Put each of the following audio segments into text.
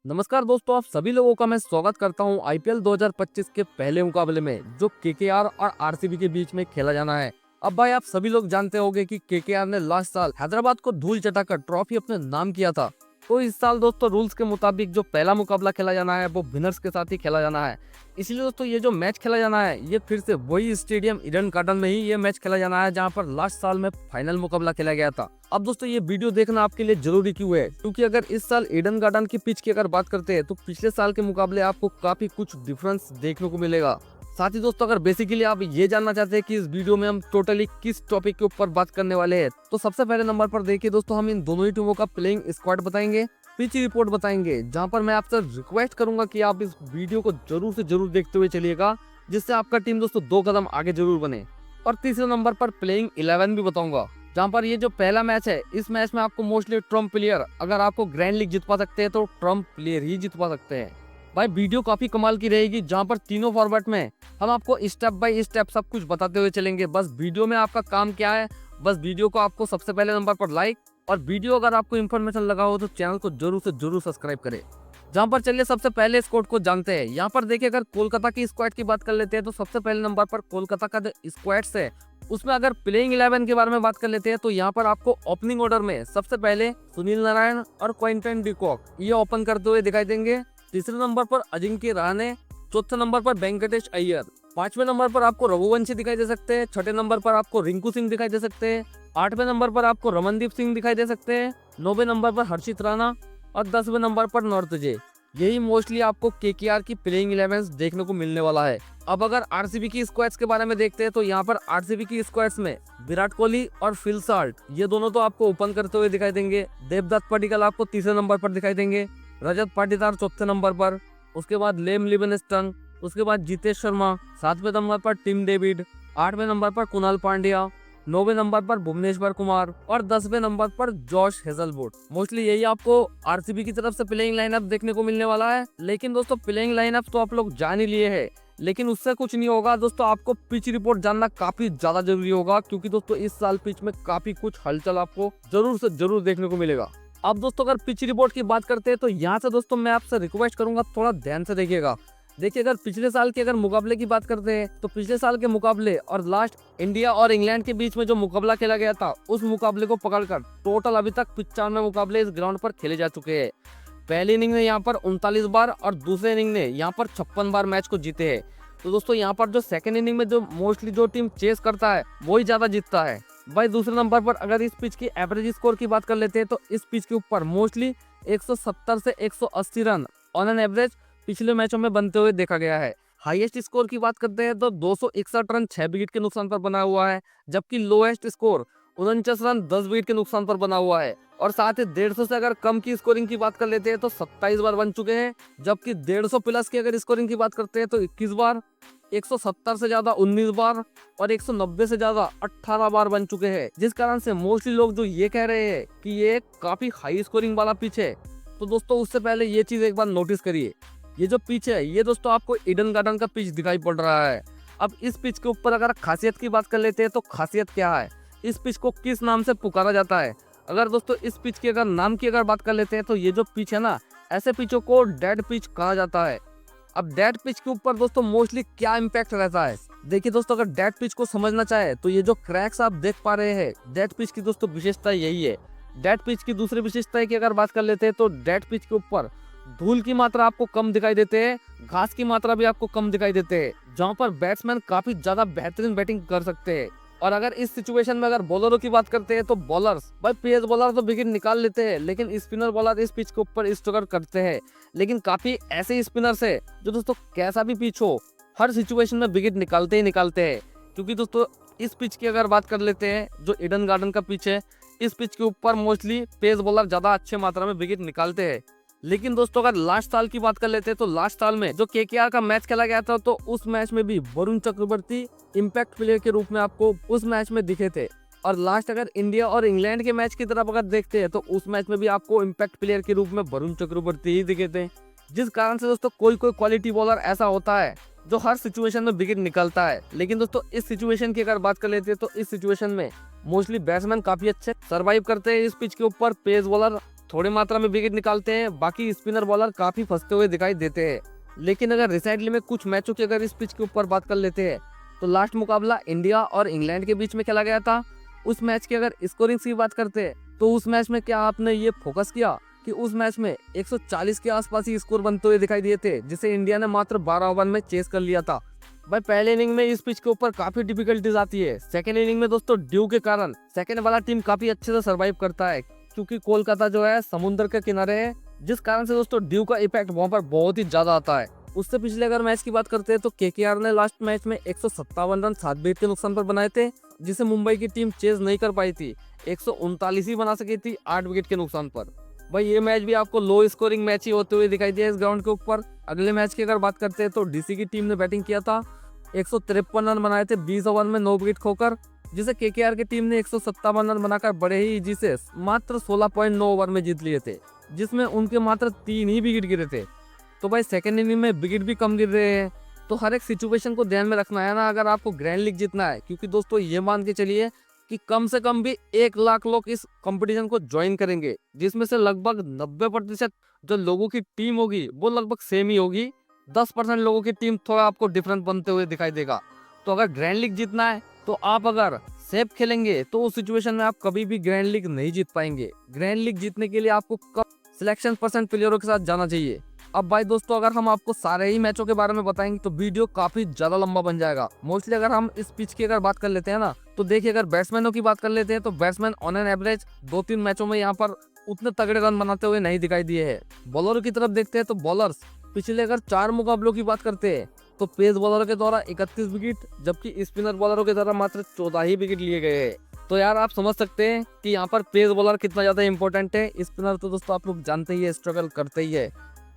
नमस्कार दोस्तों, आप सभी लोगों का मैं स्वागत करता हूं आईपीएल 2025 के पहले मुकाबले में जो केकेआर और आरसीबी के बीच में खेला जाना है। अब भाई आप सभी लोग जानते होंगे कि केकेआर ने लास्ट साल हैदराबाद को धूल चटाकर ट्रॉफी अपने नाम किया था। तो इस साल दोस्तों रूल्स के मुताबिक जो पहला मुकाबला खेला जाना है वो विनर्स के साथ ही खेला जाना है। इसलिए दोस्तों ये जो मैच खेला जाना है ये फिर से वही स्टेडियम ईडन गार्डन में ही ये मैच खेला जाना है जहां पर लास्ट साल में फाइनल मुकाबला खेला गया था। अब दोस्तों ये वीडियो देखना आपके लिए जरूरी क्यों है, क्योंकि अगर इस साल ईडन गार्डन की पिच की अगर बात करते हैं तो पिछले साल के मुकाबले आपको काफी कुछ डिफरेंस देखने को मिलेगा। साथ ही दोस्तों अगर बेसिकली आप ये जानना चाहते हैं कि इस वीडियो में हम टोटली किस टॉपिक के ऊपर बात करने वाले हैं, तो सबसे पहले नंबर पर देखिए दोस्तों, हम इन दोनों ही टीमों का प्लेइंग स्क्वाड बताएंगे, पिच रिपोर्ट बताएंगे, जहां पर मैं आपसे रिक्वेस्ट करूंगा कि आप इस वीडियो को जरूर से जरूर देखते हुए चलिएगा, जिससे आपका टीम दोस्तों 2 कदम आगे जरूर बने। और तीसरे नंबर पर प्लेइंग 11 भी बताऊंगा, जहां पर ये जो पहला मैच है इस मैच में आपको मोस्टली ट्रम्प प्लेयर, अगर आपको ग्रैंड लीग जितवा सकते हैं तो ट्रम्प प्लेयर ही जितवा सकते हैं। भाई वीडियो काफी कमाल की रहेगी, जहां पर तीनों फॉर्मेट में हम आपको स्टेप बाय स्टेप सब कुछ बताते हुए चलेंगे। बस वीडियो में आपका काम क्या है, बस वीडियो को आपको सबसे पहले नंबर पर लाइक, और वीडियो अगर आपको इन्फॉर्मेशन लगा हो तो चैनल को जरूर से जरूर सब्सक्राइब करें। जहां पर चलिए सबसे पहले स्क्वाड को जानते हैं। यहाँ पर देखिए अगर कोलकाता की स्क्वाड की बात कर लेते हैं तो सबसे पहले नंबर पर कोलकाता का जो स्क्वाड्स है उसमें अगर प्लेइंग 11 के बारे में बात कर लेते हैं तो यहाँ पर आपको ओपनिंग ऑर्डर में सबसे पहले सुनील नारायण और क्विंटन डिकॉक ये ओपन करते हुए दिखाई देंगे। तीसरे नंबर पर अजिंक्य रहाणे, चौथे नंबर पर वेंकटेश अय्यर, पांचवें नंबर पर आपको रघुवंशी दिखाई दे सकते हैं, छठे नंबर पर आपको रिंकू सिंह दिखाई दे सकते हैं, आठवें नंबर पर आपको रमनदीप सिंह दिखाई दे सकते हैं, नौवें नंबर पर हर्षित राणा और 10वें नंबर पर नॉर्थजे। यही मोस्टली आपको केकेआर की प्लेइंग 11 देखने को मिलने वाला है। अब अगर आरसीबी की स्क्वाड्स के बारे में देखते हैं तो यहाँ पर आरसीबी की स्क्वाड्स में विराट कोहली और फिल साल्ट ये दोनों तो आपको ओपन करते हुए दिखाई देंगे। देवदत्त पडिक्कल आपको तीसरे नंबर पर दिखाई देंगे, रजत पाटीदार चौथे नंबर पर, उसके बाद लेम लिविंगस्टन, उसके बाद जितेश शर्मा, 7वें नंबर पर टिम डेविड, 8वें नंबर पर कुणाल पांड्या, 9वें नंबर पर भुवनेश्वर कुमार और 10वें नंबर पर जॉश हेजलवुड। मोस्टली यही आपको आरसीबी की तरफ से प्लेइंग लाइनअप देखने को मिलने वाला है। लेकिन दोस्तों प्लेइंग लाइनअप तो आप लोग जान ही लिए हैं, लेकिन उससे कुछ नहीं होगा दोस्तों, आपको पिच रिपोर्ट जानना काफी ज्यादा जरूरी होगा, क्योंकि दोस्तों इस साल पिच में काफी कुछ हलचल आपको जरूर से जरूर देखने को मिलेगा। अब दोस्तों अगर पिच रिपोर्ट की बात करते हैं तो यहाँ से दोस्तों मैं आपसे रिक्वेस्ट करूंगा थोड़ा ध्यान से देखिएगा। देखिए अगर पिछले साल के अगर मुकाबले की बात करते हैं तो पिछले साल के मुकाबले और लास्ट इंडिया और इंग्लैंड के बीच में जो मुकाबला खेला गया था उस मुकाबले को पकड़कर टोटल अभी तक 95 मुकाबले इस ग्राउंड पर खेले जा चुके हैं। पहली इनिंग ने यहाँ पर 39 बार और दूसरे इनिंग ने यहाँ पर 56 बार मैच को जीते हैं। तो दोस्तों यहाँ पर जो सेकेंड इनिंग में जो मोस्टली जो टीम चेस करता है वही ज्यादा जीतता है। भाई दूसरे नंबर पर अगर इस पिच की एवरेज स्कोर की बात कर लेते हैं तो इस पिच के ऊपर मोस्टली 170 से 180 रन ऑन एन एवरेज पिछले मैचों में बनते हुए देखा गया है। हाईएस्ट स्कोर की बात करते हैं तो 261 रन 6 विकेट के नुकसान पर बना हुआ है, जबकि लोएस्ट स्कोर 49 रन 10 विकेट के नुकसान पर बना हुआ है। और साथ ही 150 से अगर कम की स्कोरिंग की बात कर लेते हैं तो 27 बार बन चुके हैं, जबकि 150 प्लस की अगर स्कोरिंग की बात करते हैं तो 21 बार, 170 से ज्यादा 19 बार और 190 से ज्यादा 18 बार बन चुके हैं। जिस कारण से मोस्टली लोग जो ये कह रहे हैं कि ये काफी हाई स्कोरिंग वाला पिच है, तो दोस्तों उससे पहले ये चीज एक बार नोटिस करिए, ये जो पिच है ये दोस्तों आपको ईडन गार्डन का पिच दिखाई पड़ रहा है। अब इस पिच के ऊपर अगर खासियत की बात कर लेते हैं तो खासियत क्या है, इस पिच को किस नाम से पुकारा जाता है। अगर दोस्तों इस पिच की अगर नाम की अगर बात कर लेते हैं तो ये जो पिच है ना, ऐसे पिचों को डेड पिच कहा जाता है। अब डेड पिच के ऊपर दोस्तों मोस्टली क्या इम्पैक्ट रहता है, देखिए दोस्तों अगर डेड पिच को समझना चाहे तो ये जो क्रैक्स आप देख पा रहे हैं डेड पिच की दोस्तों विशेषता यही है। डेड पिच की दूसरी विशेषता की अगर बात कर लेते हैं तो डेड पिच के ऊपर धूल की मात्रा आपको कम दिखाई देते हैं, घास की मात्रा भी आपको कम दिखाई देते हैं, जहां पर बैट्समैन काफी ज्यादा बेहतरीन बैटिंग कर सकते हैं। और अगर इस सिचुएशन में अगर बॉलरों की बात करते हैं तो बॉलर्स, भाई पेस बॉलर तो विकेट निकाल लेते हैं, लेकिन स्पिनर बॉलर इस पिच के ऊपर स्ट्रगल करते हैं। लेकिन काफी ऐसे स्पिनर्स है जो दोस्तों कैसा भी पिच हो हर सिचुएशन में विकेट निकालते ही निकालते हैं। क्योंकि दोस्तों इस पिच की अगर बात कर लेते हैं जो ईडन गार्डन का पिच है, इस पिच के ऊपर मोस्टली पेस बॉलर ज्यादा अच्छे मात्रा में विकेट निकालते हैं। लेकिन दोस्तों अगर लास्ट साल की बात कर लेते हैं तो लास्ट साल में जो केकेआर का मैच खेला गया था तो उस मैच में भी वरुण चक्रवर्ती इम्पैक्ट प्लेयर के रूप में आपको उस मैच में दिखे थे। और लास्ट अगर इंडिया और इंग्लैंड के मैच की तरफ अगर देखते हैं तो उस मैच में भी आपको इम्पैक्ट प्लेयर के रूप में वरुण चक्रवर्ती ही दिखे थे। जिस कारण से दोस्तों कोई कोई क्वालिटी बॉलर ऐसा होता है जो हर सिचुएशन में विकेट निकलता है। लेकिन दोस्तों इस सिचुएशन की अगर बात कर लेते हैं तो इस सिचुएशन में मोस्टली बैट्समैन काफी अच्छे सरवाइव करते हैं इस पिच के ऊपर, पेस बॉलर थोड़ी मात्रा में विकेट निकालते हैं, बाकी स्पिनर बॉलर काफी फंसते हुए दिखाई देते हैं। लेकिन अगर रिसेंटली में कुछ मैचों की अगर इस पिच के ऊपर बात कर लेते हैं, तो लास्ट मुकाबला इंडिया और इंग्लैंड के बीच में खेला गया था। उस मैच की अगर स्कोरिंग की बात करते हैं, तो उस मैच में क्या आपने ये फोकस किया कि उस मैच में 140 के आसपास ही स्कोर बनते हुए दिखाई दिए थे, जिसे इंडिया ने मात्र 12 ओवर में चेस कर लिया था। भाई पहले इनिंग में इस पिच के ऊपर काफी डिफिकल्टीज आती है। सेकंड इनिंग में दोस्तों ड्यू के कारण सेकंड वाला टीम काफी अच्छे से सर्वाइव करता है, क्योंकि कोलकाता जो है समुद्र के किनारे है, जिस कारण से दोस्तों ड्यू का इफेक्ट वहां पर बहुत ही ज्यादा आता है। उससे पिछले अगर मैच की बात करते हैं, तो केकेआर ने लास्ट मैच में 157 रन 7 विकेट के नुकसान पर बनाए थे, जिसे मुंबई की टीम चेज नहीं कर पाई थी। 139 ही बना सकी थी 8 विकेट के नुकसान पर। भाई ये मैच भी आपको लो स्कोरिंग मैच ही होते हुए दिखाई दिया इस ग्राउंड के ऊपर। अगले मैच की अगर बात करते हैं, तो डीसी की टीम ने बैटिंग किया था, 153 रन बनाए थे 20 ओवर में 9 विकेट खोकर, जिसे केकेआर की टीम ने 157 रन बनाकर बड़े ही इजी से मात्र 16.9 ओवर में जीत लिए थे, जिसमें उनके मात्र 3 ही विकेट गिरे थे। तो भाई सेकंड इनिंग में विकेट भी कम गिर रहे हैं, तो हर एक सिचुएशन को ध्यान में रखना है ना, अगर आपको ग्रैंड लीग जीतना है। क्योंकि दोस्तों ये मान के चलिए कि कम से कम भी 1 लाख लोग इस कंपटीशन को ज्वाइन करेंगे, जिसमें से लगभग 90% जो लोगों की टीम होगी वो लगभग सेम ही होगी। 10% लोगों की टीम थोड़ा आपको डिफरेंट बनते हुए दिखाई देगा। तो अगर ग्रैंड लीग जीतना है, तो आप अगर सेफ खेलेंगे तो उस सिचुएशन में आप कभी भी ग्रैंड लीग नहीं जीत पाएंगे। ग्रैंड लीग जीतने के लिए आपको सिलेक्शन परसेंट प्लेयरों के साथ जाना चाहिए। अब भाई दोस्तों अगर हम आपको सारे ही मैचों के बारे में बताएंगे तो वीडियो काफी ज्यादा लंबा बन जाएगा। मोस्टली अगर हम इस पिच की अगर बात कर लेते हैं ना, तो देखिए अगर बैट्समैनों की बात कर लेते हैं, तो बैट्समैन ऑन एन एवरेज 2-3 मैचों में यहाँ पर उतने तगड़े रन बनाते हुए नहीं दिखाई दिए हैं। बॉलर की तरफ देखते हैं, तो बॉलर्स पिछले अगर 4 मुकाबलों की बात करते हैं, तो पेस बॉलर के द्वारा 31 विकेट, जबकि स्पिनर बॉलरों के द्वारा मात्र 14 ही विकेट लिए गए हैं। तो यार आप समझ सकते हैं कि यहाँ पर पेस बॉलर कितना ज्यादा इंपॉर्टेंट है। स्पिनर तो दोस्तों आप लोग जानते ही है, स्ट्रगल करते ही है।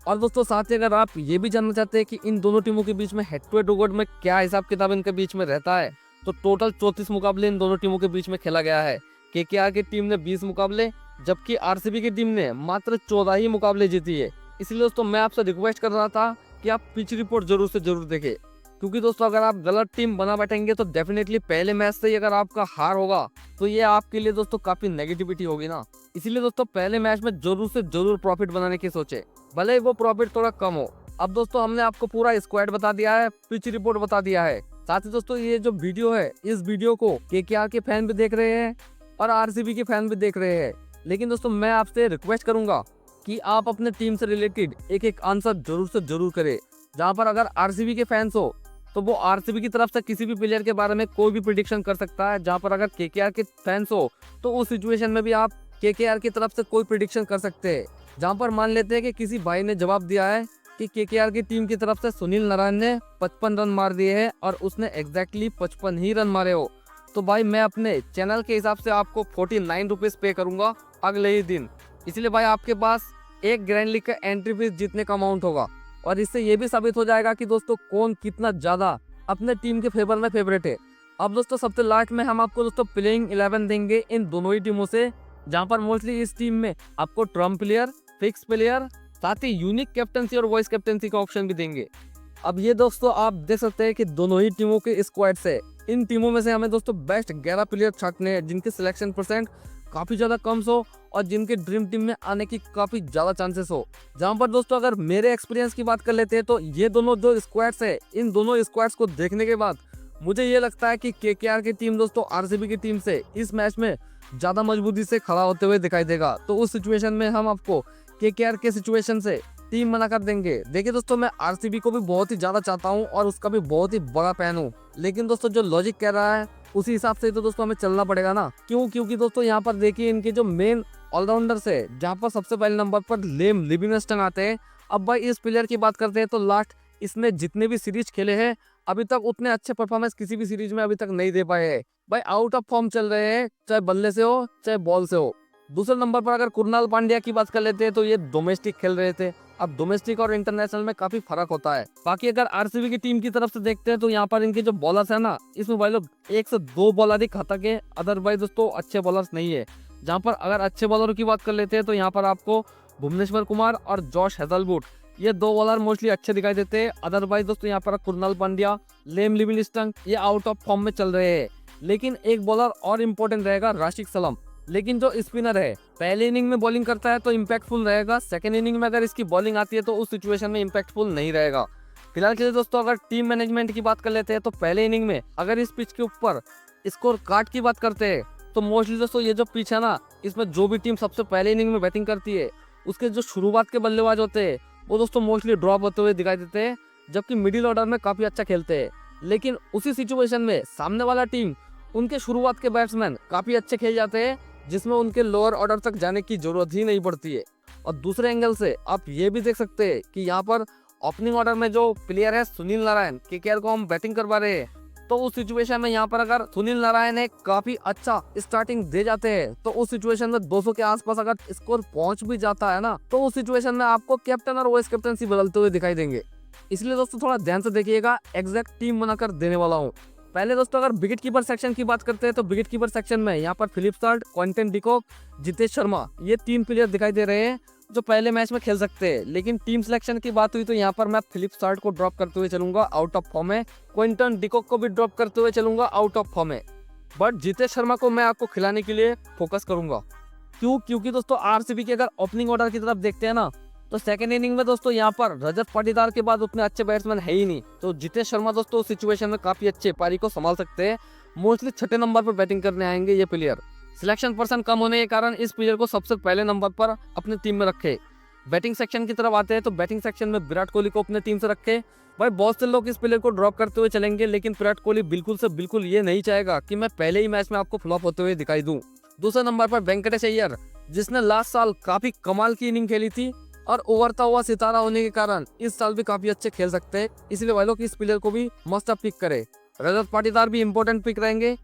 और दोस्तों साथ ही अगर आप ये भी जानना चाहते हैं कि इन दोनों टीमों के बीच में हेड टू हेड रिकॉर्ड में क्या हिसाब किताब इनके बीच में रहता है, तो टोटल 34 मुकाबले इन दोनों टीमों के बीच में खेला गया है। केकेआर की टीम ने 20 मुकाबले, जबकि आरसीबी की टीम ने मात्र 14 ही मुकाबले जीती है। इसलिए दोस्तों मैं आपसे रिक्वेस्ट कर रहा था कि आप पिच रिपोर्ट जरूर से जरूर देखें, क्योंकि दोस्तों अगर आप गलत टीम बना बैठेंगे तो डेफिनेटली पहले मैच से ही अगर आपका हार होगा तो ये आपके लिए दोस्तों काफी नेगेटिविटी होगी ना। इसीलिए दोस्तों पहले मैच में जरूर से जरूर प्रॉफिट बनाने की सोचे, भले ही वो प्रॉफिट थोड़ा कम हो। अब दोस्तों हमने आपको पूरा स्क्वाड बता दिया है, पिच रिपोर्ट बता दिया है। साथ ही दोस्तों ये जो वीडियो है, इस वीडियो को केकेआर के फैन भी देख रहे हैं और आरसीबी के फैन भी देख रहे हैं। लेकिन दोस्तों मैं आपसे रिक्वेस्ट करूंगा कि आप अपने टीम से रिलेटेड एक आंसर जरूर से जरूर करें। जहां पर अगर आरसीबी के फैंस हो तो वो आरसीबी की तरफ से किसी भी प्लेयर के बारे में कोई भी प्रिडिक्शन कर सकता है। जहां पर अगर केकेआर के फैंस हो तो उस सिचुएशन में भी आप केकेआर की तरफ से कोई प्रिडिक्शन कर सकते हैं। जहां पर मान लेते हैं कि किसी भाई ने जवाब दिया है कि केकेआर की टीम की तरफ से सुनील नारायण ने 55 रन मार दिए हैं और उसने एग्जैक्टली 55 ही रन मारे हो, तो भाई मैं अपने चैनल के हिसाब से आपको 49 रुपीज पे करूंगा अगले ही दिन। इसलिए भाई आपके पास एक ग्रैंड लीग का एंट्री फीस जीतने का अमाउंट होगा, और इससे ये भी साबित हो जाएगा कि दोस्तों कौन कितना ज्यादा अपने टीम के फेवर में फेवरेट है। अब दोस्तों सबसे लास्ट में हम आपको दोस्तों प्लेइंग 11 देंगे इन दोनों ही टीमों से, जहां पर मोस्टली इस टीम में आपको ट्रम्प प्लेयर, फिक्स प्लेयर, साथ ही यूनिक कैप्टनसी और वॉइस कैप्टनसी का ऑप्शन भी देंगे। अब ये दोस्तों आप देख सकते हैं कि दोनों ही टीमों के स्क्वाड से इन टीमों में से हमें दोस्तों बेस्ट 11 प्लेयर छांटने हैं, जिनके सिलेक्शन परसेंट काफी ज्यादा कम हो और जिनके ड्रीम टीम में आने की काफी ज्यादा चांसेस हो। जहां पर दोस्तों अगर मेरे एक्सपीरियंस की बात कर लेते हैं, तो ये दोनों जो स्क्वाड्स है, इन दोनों स्क्वाड्स को देखने के बाद मुझे ये लगता है कि केकेआर की टीम दोस्तों आरसीबी की टीम से इस मैच में ज्यादा मजबूती से खड़ा होते हुए दिखाई देगा। तो उस सिचुएशन में हम आपको केकेआर के सिचुएशन से टीम बना कर देंगे। देखिए दोस्तों मैं आरसीबी को भी बहुत ही ज्यादा चाहता हूँ और उसका भी बहुत ही बड़ा फैन हूँ, लेकिन दोस्तों जो लॉजिक कह रहा है उसी हिसाब से तो दोस्तों हमें चलना पड़ेगा ना। क्योंकि दोस्तों यहाँ पर देखिए इनके जो मेन ऑलराउंडर्स है, जहाँ पर सबसे पहले नंबर पर लेम लिविंगस्टन आते हैं। अब भाई इस प्लेयर की बात करते हैं तो लास्ट इसने जितने भी सीरीज खेले हैं अभी तक उतने अच्छे परफॉर्मेंस किसी भी सीरीज में अभी तक नहीं दे पाए हैं। भाई आउट ऑफ फॉर्म चल रहे हैं, चाहे बल्ले से हो चाहे बॉल से हो। दूसरे नंबर पर अगर कुणाल पांड्या की बात कर लेते हैं तो ये डोमेस्टिक खेल रहे थे। अब डोमेस्टिक और इंटरनेशनल में काफी फर्क होता है। बाकी अगर आरसीबी की टीम की तरफ से देखते हैं तो यहाँ पर इनके जो बॉलर्स है ना, इसमें भाई लोग 1 से 2 बॉलर ही घातक है, अदरवाइज दोस्तों अच्छे बॉलर्स नहीं है। जहाँ पर अगर अच्छे बॉलरों की बात कर लेते हैं तो यहाँ पर आपको भुवनेश्वर कुमार और जॉश हेजलवुड, ये 2 बॉलर मोस्टली अच्छे दिखाई देते हैं। अदरवाइज दोस्तों यहाँ पर कुणाल पांड्या, लेम लिविंगस्टन ये आउट ऑफ फॉर्म में चल रहे हैं। लेकिन एक बॉलर और इम्पोर्टेंट रहेगा, राशिद सलाम। लेकिन जो स्पिनर है पहले इनिंग में बॉलिंग करता है तो इम्पैक्टफुल रहेगा, सेकेंड इनिंग में अगर इसकी बॉलिंग आती है तो उस सिचुएशन में इम्पैक्टफुल नहीं रहेगा। फिलहाल के लिए दोस्तों अगर टीम मैनेजमेंट की बात कर लेते हैं तो पहले इनिंग में अगर इस पिच के ऊपर स्कोर कार्ड की बात करते हैं तो मोस्टली दोस्तों ये जो पिच है ना, इसमें जो भी टीम सबसे पहले इनिंग में बैटिंग करती है उसके जो शुरुआत के बल्लेबाज होते हैं वो दोस्तों मोस्टली ड्रॉप होते हुए दिखाई देते हैं, जबकि मिडिल ऑर्डर में काफी अच्छा खेलते हैं। लेकिन उसी सिचुएशन में सामने वाला टीम उनके शुरुआत के बैट्समैन काफी अच्छे खेल जाते हैं, जिसमें उनके लोअर ऑर्डर तक जाने की जरूरत ही नहीं पड़ती है। और दूसरे एंगल से आप ये भी देख सकते हैं कि यहाँ पर ओपनिंग ऑर्डर में जो प्लेयर है सुनील नारायण, केकेआर को हम बैटिंग करवा रहे हैं, तो उस सिचुएशन में यहाँ पर अगर सुनील नारायण एक काफी अच्छा स्टार्टिंग दे जाते हैं तो उस सिचुएशन में 200 के आसपास अगर स्कोर पहुंच भी जाता है ना, तो उस सिचुएशन में आपको कैप्टन और वाइस कैप्टनसी बदलते हुए दिखाई देंगे। इसलिए दोस्तों थोड़ा ध्यान से देखिएगा, एग्जैक्ट टीम बनाकर देने वाला हूँ। पहले दोस्तों अगर विकेट कीपर सेक्शन की बात करते हैं तो विकेट कीपर सेक्शन में यहाँ पर Philip Salt, Quinton de Kock, Jitesh Sharma, ये 3 प्लेयर दिखाई दे रहे हैं जो पहले मैच में खेल सकते हैं। लेकिन टीम सिलेक्शन की बात हुई तो यहाँ पर मैं फिलिप साल्ट को ड्रॉप करते हुए चलूंगा, आउट ऑफ फॉर्म है। क्विंटन डिकॉक को भी ड्रॉप करते हुए चलूंगा, आउट ऑफ फॉर्म है। बट जितेश शर्मा को मैं आपको खिलाने के लिए फोकस करूंगा। क्योंकि दोस्तों आरसीबी के अगर ओपनिंग ऑर्डर की तरफ देखते हैं ना, तो सेकंड इनिंग में दोस्तों यहाँ पर रजत पाटीदार के बाद उतने अच्छे बैट्समैन है ही नहीं, तो जितेश शर्मा दोस्तों उस सिचुएशन में काफी अच्छे पारी को संभाल सकते हैं। मोस्टली 6ठे नंबर पर बैटिंग करने आएंगे ये प्लेयर। सिलेक्शन पर्सन कम होने के कारण इस प्लेयर को सबसे पहले नंबर पर अपनी टीम में रखे। बैटिंग सेक्शन की तरफ आते हैं तो बैटिंग सेक्शन में विराट कोहली को अपने टीम से रखे। भाई बहुत से लोग इस प्लेयर को ड्रॉप करते हुए चलेंगे, लेकिन विराट कोहली बिल्कुल से बिल्कुल ये नहीं चाहेगा कि मैं पहले ही मैच में आपको फ्लॉप होते हुए दिखाई दूं। दूसरे नंबर पर वेंकटेश अय्यर, जिसने लास्ट साल काफी कमाल की इनिंग खेली थी और उभरता हुआ सितारा होने के कारण इस साल भी काफी अच्छे खेल सकते हैं, इसलिए वाले लोग इस प्लेयर को भी मस्ट अप पिक करे। रजत पाटीदार भी इंपॉर्टेंट पिक रहेंगे।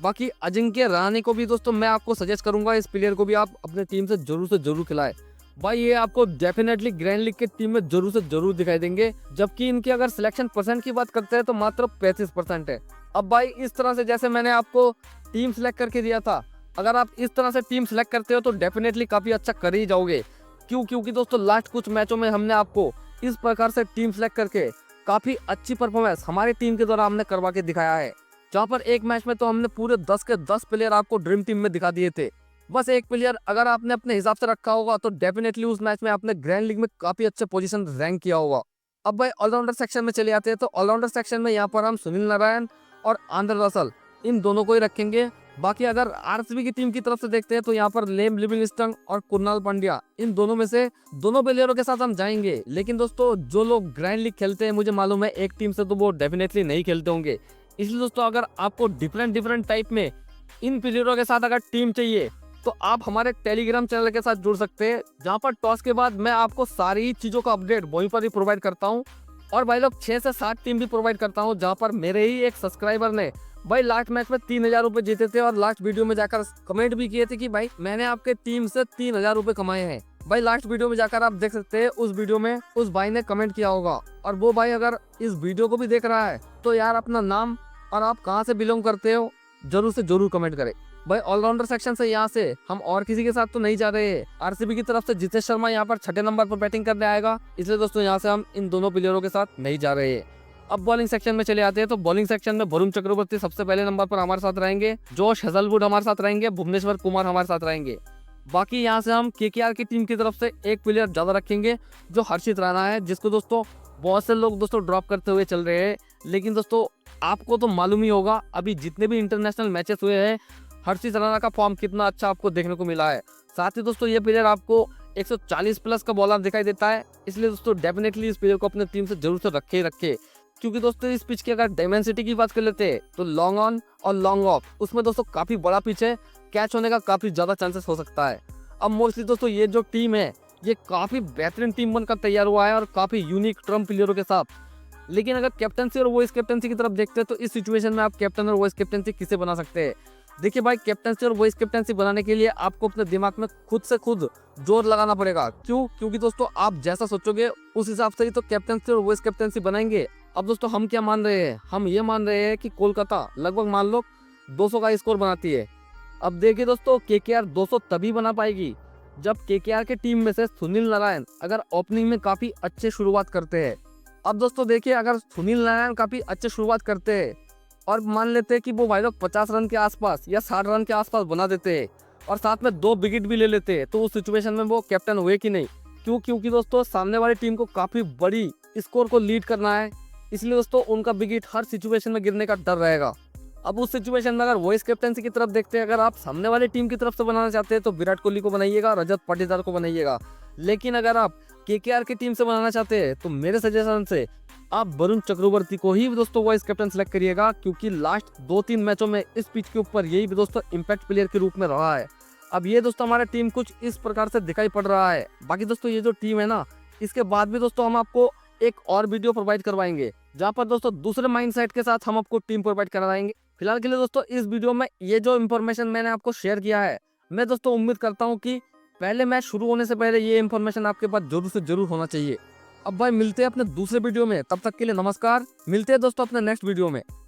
बाकी अजिंक्य रहाणे को भी दोस्तों मैं आपको सजेस्ट करूंगा, इस प्लेयर को भी आप अपने टीम से जरूर खिलाए। भाई ये आपको डेफिनेटली ग्रैंड लीग के टीम में जरूर से जरूर दिखाई देंगे, जबकि इनकी अगर सिलेक्शन परसेंट की बात करते हैं तो मात्र 35% है। अब भाई इस तरह से जैसे मैंने आपको टीम सिलेक्ट करके दिया था, अगर आप इस तरह से टीम सिलेक्ट करते हो तो डेफिनेटली काफी अच्छा कर ही जाओगे। क्योंकि दोस्तों लास्ट कुछ मैचों में हमने आपको इस प्रकार से टीम सिलेक्ट करके काफी अच्छी परफॉर्मेंस हमारी टीम के द्वारा हमने करवा के दिखाया है, जहाँ पर एक मैच में तो हमने पूरे 10 के 10 प्लेयर आपको ड्रीम टीम में दिखा दिए थे। बस एक प्लेयर अगर आपने अपने हिसाब से रखा होगा तो डेफिनेटली उस मैच में आपने ग्रैंड लीग में काफी अच्छे पोजीशन रैंक किया होगा। अब भाई ऑलराउंडर सेक्शन में चले आते हैं, तो ऑलराउंडर सेक्शन में यहाँ पर हम सुनील नारायण और आंद्रे रसल इन दोनों को ही रखेंगे। बाकी अगर आरसीबी की टीम की तरफ से देखते हैं तो यहाँ पर लेम लिविंगस्टन और कुणाल पांड्या, इन दोनों में से दोनों प्लेयरों के साथ हम जाएंगे। लेकिन दोस्तों जो लोग ग्रैंड लीग खेलते हैं, मुझे मालूम है एक टीम से तो वो डेफिनेटली नहीं खेलते होंगे, इसलिए दोस्तों अगर आपको डिफरेंट टाइप में इन प्लेयरों के साथ अगर टीम चाहिए तो आप हमारे टेलीग्राम चैनल के साथ जुड़ सकते हैं, जहां पर टॉस के बाद मैं आपको सारी चीजों का अपडेट वहीं पर ही प्रोवाइड करता हूं। और भाई लोग 6 से 7 टीम भी प्रोवाइड करता हूं, जहां पर मेरे ही एक सब्सक्राइबर ने भाई लास्ट मैच में 3000 रुपए जीते थे और लास्ट वीडियो में जाकर कमेंट भी किए थे कि भाई मैंने आपके टीम से 3000 रुपए कमाए हैं। भाई लास्ट वीडियो में जाकर आप देख सकते हैं, उस वीडियो में उस भाई ने कमेंट किया होगा। और वो भाई अगर इस वीडियो को भी देख रहा है तो यार अपना नाम और आप कहाँ से बिलोंग करते हो जरूर से जरूर कमेंट करें। भाई ऑलराउंडर सेक्शन से यहाँ से हम और किसी के साथ तो नहीं जा रहे हैं। आरसीबी की तरफ से जितेश शर्मा यहाँ पर 6ठे नंबर पर बैटिंग करने आएगा, इसलिए दोस्तों यहाँ से हम इन दोनों प्लेयरों के साथ नहीं जा रहे हैं। अब बॉलिंग सेक्शन में चले आते हैं, तो बॉलिंग सेक्शन में वरुण चक्रवर्ती सबसे पहले नंबर पर हमारे साथ रहेंगे, जोश हेजलवुड हमारे साथ रहेंगे, भुवनेश्वर कुमार हमारे साथ रहेंगे। बाकी यहाँ से हम केकेआर की टीम की तरफ से एक प्लेयर ज्यादा रखेंगे जो हर्षित राणा है, जिसको दोस्तों बहुत से लोग दोस्तों ड्रॉप करते हुए चल रहे हैं। लेकिन दोस्तों आपको तो मालूम ही होगा अभी जितने भी इंटरनेशनल मैचेस हुए हैं, हर्षित राणा का फॉर्म कितना अच्छा आपको देखने को मिला है। साथ ही दोस्तों ये प्लेयर आपको 140 प्लस का बॉलर दिखाई देता है, इसलिए दोस्तों डेफिनेटली इस प्लेयर को अपने टीम से जरूर से रखे। क्योंकि दोस्तों इस पिच की अगर डायमेंसिटी की बात कर लेते हैं तो लॉन्ग ऑन और लॉन्ग ऑफ, उसमें दोस्तों काफी बड़ा पिच है, कैच होने का काफी ज्यादा चांसेस हो सकता है। अब मोस्टली दोस्तों ये जो टीम है ये काफी बेहतरीन टीम बनकर तैयार हुआ है और काफी यूनिक ट्रम्प प्लेयरों के साथ। लेकिन अगर कैप्टनसी और वाइस कैप्टनसी की तरफ देखते हैं तो इस सिचुएशन में आप कैप्टन और वाइस कैप्टनसी किसे बना सकते हैं। देखिए भाई कैप्टनसी और वाइस कैप्टनसी बनाने के लिए आपको अपने दिमाग में खुद से खुद जोर लगाना पड़ेगा। क्योंकि दोस्तों आप जैसा सोचोगे उस हिसाब से ही तो कैप्टनसी और वाइस कैप्टनसी बनाएंगे। अब दोस्तों हम क्या मान रहे हैं, हम ये मान रहे हैं कि कोलकाता लगभग मान लो 200 का स्कोर बनाती है। अब देखिए दोस्तों केकेआर 200 तभी बना पाएगी जब केकेआर के टीम में से सुनील नारायण अगर ओपनिंग में काफी अच्छे शुरुआत करते हैं। अब दोस्तों देखिए अगर सुनील नारायण काफी अच्छे शुरुआत करते हैं और मान लेते हैं कि वो भाई लोग 50 रन के आसपास या 60 रन के आसपास बना देते हैं, और साथ में 2 विकेट भी ले लेते तो उस सिचुएशन में वो कैप्टन हुए कि नहीं। क्योंकि दोस्तों सामने वाली टीम को काफी बड़ी स्कोर को लीड करना है, इसलिए दोस्तों उनका विकेट हर सिचुएशन में गिरने का डर रहेगा। अब उस सिचुएशन में अगर वॉइस कैप्टनसी की तरफ देखते हैं, अगर आप सामने वाली टीम की तरफ से बनाना चाहते हैं तो विराट कोहली को बनाइएगा, रजत पाटीदार को बनाइएगा। लेकिन अगर आप केकेआर की टीम से बनाना चाहते हैं तो मेरे सजेशन से आप वरुण चक्रवर्ती को ही दोस्तों वाइस कैप्टन सेलेक्ट करिएगा, क्योंकि लास्ट 2-3 मैचों में इस पिच के ऊपर यही दोस्तों इम्पैक्ट प्लेयर के रूप में रहा है। अब ये दोस्तों हमारा टीम कुछ इस प्रकार से दिखाई पड़ रहा है। बाकी दोस्तों ये जो टीम है ना, इसके बाद भी दोस्तों हम आपको एक और वीडियो प्रोवाइड करवाएंगे, जहाँ पर दोस्तों दूसरे माइंडसेट के साथ हम आपको टीम प्रोवाइड करवाएंगे। फिलहाल के लिए दोस्तों इस वीडियो में ये जो इन्फॉर्मेशन मैंने आपको शेयर किया है, मैं दोस्तों उम्मीद करता हूँ कि पहले मैच शुरू होने से पहले ये इन्फॉर्मेशन आपके पास जरूर से जरूर होना चाहिए। अब भाई मिलते हैं अपने दूसरे वीडियो में, तब तक के लिए नमस्कार। मिलते हैं दोस्तों अपने नेक्स्ट वीडियो में।